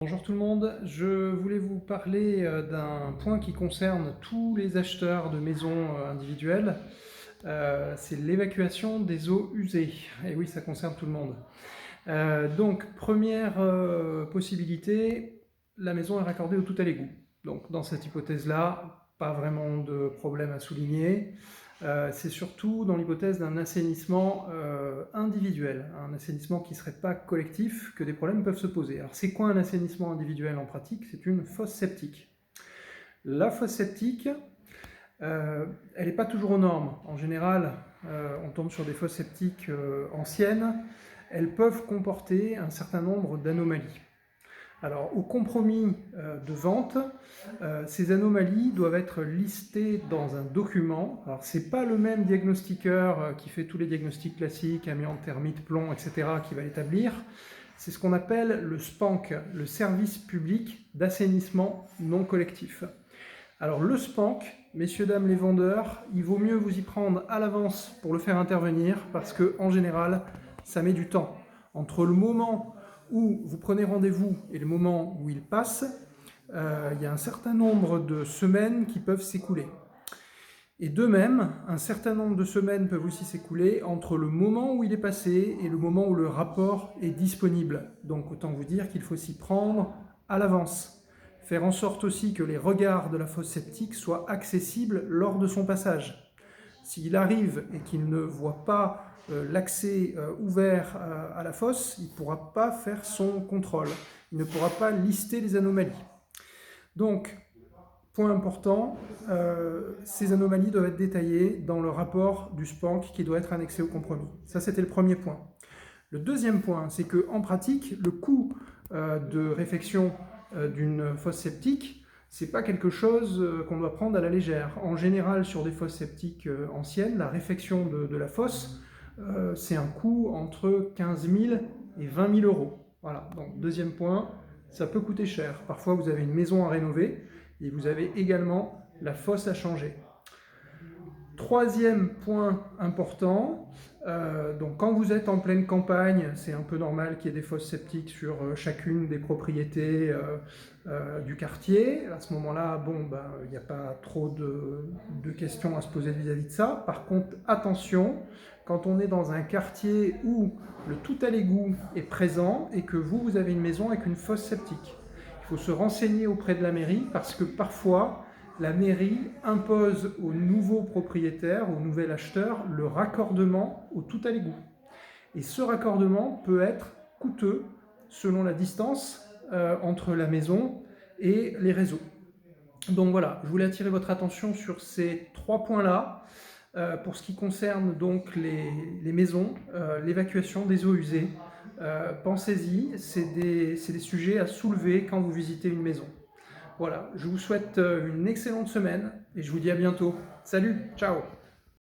Bonjour tout le monde, je voulais vous parler d'un point qui concerne tous les acheteurs de maisons individuelles. C'est l'évacuation des eaux usées. Et oui, ça concerne tout le monde. Donc, première possibilité, la maison est raccordée au tout à l'égout. Donc, dans cette hypothèse-là, pas vraiment de problème à souligner. C'est surtout dans l'hypothèse d'un assainissement individuel, un assainissement qui ne serait pas collectif, que des problèmes peuvent se poser. Alors c'est quoi un assainissement individuel en pratique? C'est une fosse septique. La fosse septique, elle n'est pas toujours aux normes. En général, on tombe sur des fosses septiques anciennes. Elles peuvent comporter un certain nombre d'anomalies. Alors, au compromis de vente, ces anomalies doivent être listées dans un document. Alors, ce n'est pas le même diagnostiqueur qui fait tous les diagnostics classiques, amiante, thermite, plomb, etc., qui va l'établir. C'est ce qu'on appelle le SPANC, le service public d'assainissement non collectif. Alors, le SPANC, messieurs, dames les vendeurs, il vaut mieux vous y prendre à l'avance pour le faire intervenir, parce qu'en général, ça met du temps. Entre le moment où vous prenez rendez-vous et le moment où il passe, il y a un certain nombre de semaines qui peuvent s'écouler. Et de même, un certain nombre de semaines peuvent aussi s'écouler entre le moment où il est passé et le moment où le rapport est disponible. Donc autant vous dire qu'il faut s'y prendre à l'avance. Faire en sorte aussi que les regards de la fosse septique soient accessibles lors de son passage. S'il arrive et qu'il ne voit pas l'accès ouvert à la fosse, il ne pourra pas faire son contrôle. Il ne pourra pas lister les anomalies. Donc, point important, ces anomalies doivent être détaillées dans le rapport du SPANC qui doit être annexé au compromis. Ça, c'était le premier point. Le deuxième point, c'est qu'en pratique, le coût de réfection d'une fosse septique, c'est pas quelque chose qu'on doit prendre à la légère. En général, sur des fosses septiques anciennes, la réfection de la fosse, c'est un coût entre 15 000 et 20 000 euros. Voilà, donc deuxième point, ça peut coûter cher. Parfois, vous avez une maison à rénover et vous avez également la fosse à changer. Troisième point important, donc quand vous êtes en pleine campagne, c'est un peu normal qu'il y ait des fosses septiques sur chacune des propriétés du quartier. À ce moment-là, bon, il n'y a pas trop de questions à se poser vis-à-vis de ça. Par contre, attention, quand on est dans un quartier où le tout à l'égout est présent et que vous avez une maison avec une fosse septique, il faut se renseigner auprès de la mairie parce que parfois, la mairie impose au nouveau propriétaire, au nouvel acheteur, le raccordement au tout à l'égout. Et ce raccordement peut être coûteux selon la distance entre la maison et les réseaux. Donc voilà, je voulais attirer votre attention sur ces trois points-là. Pour ce qui concerne donc les maisons, l'évacuation des eaux usées, pensez-y, c'est des sujets à soulever quand vous visitez une maison. Voilà, je vous souhaite une excellente semaine et je vous dis à bientôt. Salut, ciao!